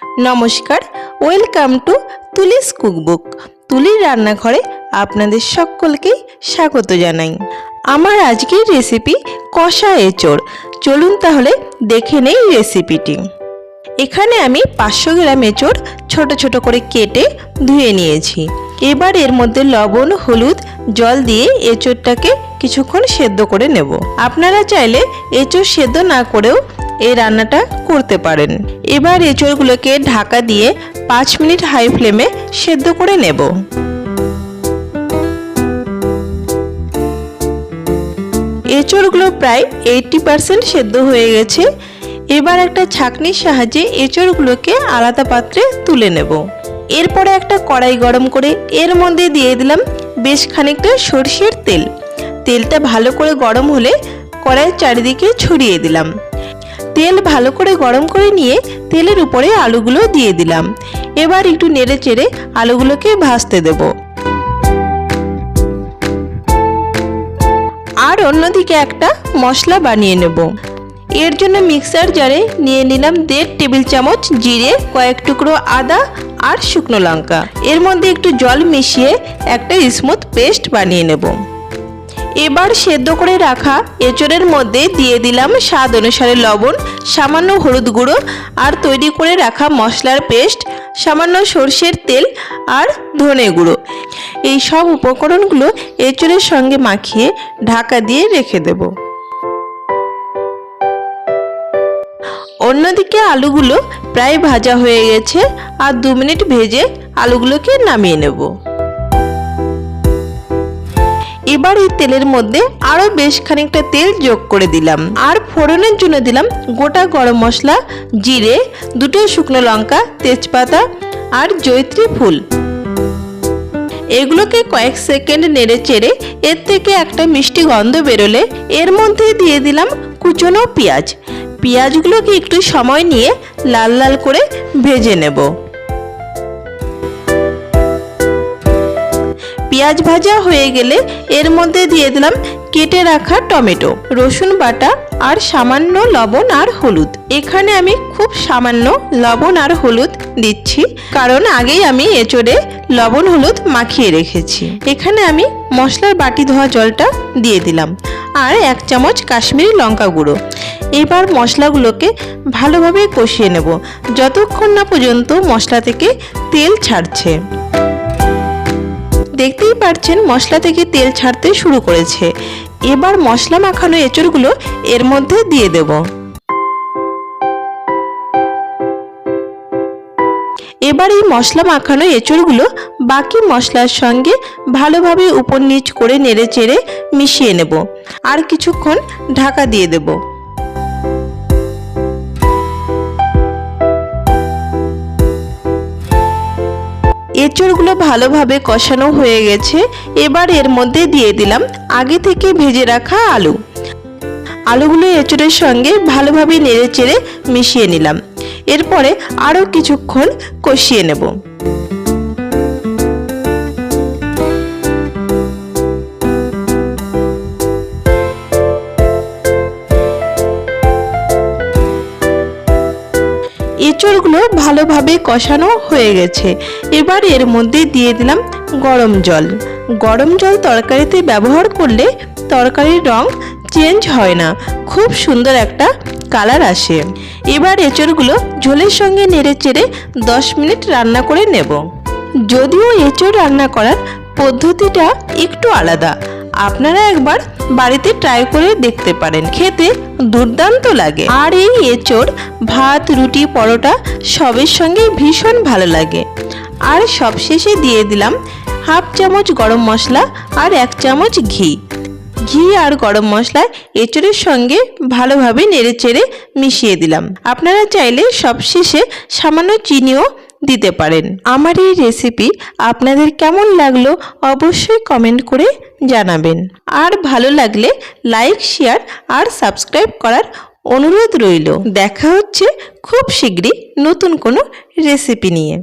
নমস্কার, welcome to তুলিস cookbook. তুলির রান্নাঘরে আপনাদের সকলকেই স্বাগত জানাই। আমার আজকের রেসিপি কষা এঁচোড়। চলুন তাহলে দেখে নেই রেসিপিটি। এখানে আমি 500 গ্রাম এঁচোড় ছোট ছোট করে কেটে ধুয়ে নিয়েছি। এবার এর মধ্যে লবণ, হলুদ, জল দিয়ে এঁচোড়টাকে কিছুক্ষণ সেদ্ধ করে নেব। আপনারা চাইলে এঁচোড় সেদ্ধ না করেও এই রান্নাটা করতে পারেন। এবার এঁচোড়গুলোকে ঢাকা দিয়ে 5 মিনিট হাই ফ্লেমে সেদ্ধ করে নেব। এঁচোড়গুলো প্রায় 80% সেদ্ধ হয়ে গেছে। এবার একটা ছাঁকনির সাহায্যে এঁচোড়গুলোকে আলাদা পাত্রে তুলে নেব। এরপরে একটা কড়াই গরম করে এর মধ্যে দিয়ে দিলাম বেশ খানিকটা সরষের তেল। তেলটা ভালো করে গরম হলে কড়াইয়ের চারিদিকে ছড়িয়ে দিলাম। তেল ভালো করে গরম করে নিয়ে তেলের উপরে আলুগুলো দিয়ে দিলাম। এবার একটু নেড়ে চেড়ে আলুগুলোকে ভাজতে দেব। আর অন্যদিকে একটা মশলা বানিয়ে নেব। এর জন্য মিক্সার জারে নিয়ে নিলাম 1.5 টেবিল চামচ জিরে, কয়েক টুকরো আদা আর শুকনো লঙ্কা। এর মধ্যে একটু জল মিশিয়ে একটা স্মুথ পেস্ট বানিয়ে নেব। এবার সেদ্ধ করে রাখা এঁচোড়ের মধ্যে দিয়ে দিলাম স্বাদ অনুসারে লবণ, সামান্য হলুদ গুঁড়ো আর তৈরি করে রাখা মশলার পেস্ট, সামান্য সরষের তেল আর ধনে গুঁড়ো। এই সব উপকরণগুলো এঁচোড়ের সঙ্গে মাখিয়ে ঢাকা দিয়ে রেখে দেব। অন্যদিকে আলুগুলো প্রায় ভাজা হয়ে গেছে। আর 2 মিনিট ভেজে আলুগুলোকে নামিয়ে নেব। এবার এই তেলের মধ্যে আরো বেশ খানিকটা তেল যোগ করে দিলাম। আর ফোড়নের জন্য দিলাম গোটা গরম মশলা, জিরে, 2টো শুকনো লঙ্কা, তেজপাতা আর জয়িত্রী ফুল। এগুলোকে কয়েক সেকেন্ড নেড়ে চেড়ে এর থেকে একটা মিষ্টি গন্ধ বেরোলে এর মধ্যে দিয়ে দিলাম কুচনো পেঁয়াজ। পেঁয়াজগুলোকে একটু সময় নিয়ে লাল লাল করে ভেজে নেব। পেঁয়াজ ভাজা হয়ে গেলে এর মধ্যে দিয়ে দিলাম কেটে রাখা টমেটো, রসুন বাটা আর সামান্য লবণ আর হলুদ। এখানে আমি খুব সামান্য লবণ আর হলুদ দিচ্ছি, কারণ আগেই আমি এঁচোড়ে লবণ হলুদ মাখিয়ে রেখেছি। এখানে আমি মশলার বাটি ধোয়া জলটা দিয়ে দিলাম আর 1 চামচ কাশ্মীরি লঙ্কা গুঁড়ো। এবার মশলাগুলোকে ভালোভাবে কষিয়ে নেব যতক্ষণ না পর্যন্ত মশলা থেকে তেল ছাড়ছে। দেখতেই পাচ্ছেন মশলা থেকে তেল ছাড়তে শুরু করেছে। এবার মশলা মাখানো এঁচোড়গুলো এর মধ্যে দিয়ে দেব। এবার এই মশলা মাখানো এঁচোড়গুলো বাকি মশলার সঙ্গে ভালোভাবে উপর নিচ করে নেড়ে চেড়ে মিশিয়ে নেব আর কিছুক্ষণ ঢাকা দিয়ে দেব। এঁচোড়গুলো ভালোভাবে কষানো হয়ে গেছে। এবার এর মধ্যে দিয়ে দিলাম আগে থেকে ভেজে রাখা আলু। আলুগুলো এঁচোড়ের সঙ্গে ভালোভাবে নেড়ে চেড়ে মিশিয়ে নিলাম। এরপরে আরও কিছুক্ষণ কষিয়ে নেব। এঁচোড়গুলো ভালোভাবে কষানো হয়ে গেছে। এবার এর মধ্যে দিয়ে দিলাম গরম জল। গরম জল তরকারিতে ব্যবহার করলে তরকারির রং চেঞ্জ হয় না, খুব সুন্দর একটা কালার আসে। এবার এঁচোড়গুলো ঝোলের সঙ্গে নেড়ে চেড়ে 10 মিনিট রান্না করে নেব। যদিও এঁচোড় রান্না করার পদ্ধতিটা একটু আলাদা, আপনারা একবার বাড়িতে ট্রাই করে দেখতে পারেন, খেতে দুর্দান্ত লাগে। আর এই এঁচোড় ভাত, রুটি, পরোটা সবের সঙ্গে ভীষণ ভালো লাগে। আর সবশেষে দিয়ে দিলাম 1/2 চামচ গরম মশলা আর 1 চামচ ঘি। ঘি আর গরম মশলা এঁচোড়ের সঙ্গে ভালোভাবে নেড়ে চেড়ে মিশিয়ে দিলাম। আপনারা চাইলে সবশেষে সামান্য চিনিও দিতে পারেন। আমার এই রেসিপি আপনাদের কেমন লাগলো অবশ্যই কমেন্ট করে জানাবেন। আর ভালো লাগলে লাইক, শেয়ার আর সাবস্ক্রাইব করার অনুরোধ রইল। দেখা হচ্ছে খুব শীঘ্রই নতুন কোনো রেসিপি নিয়ে।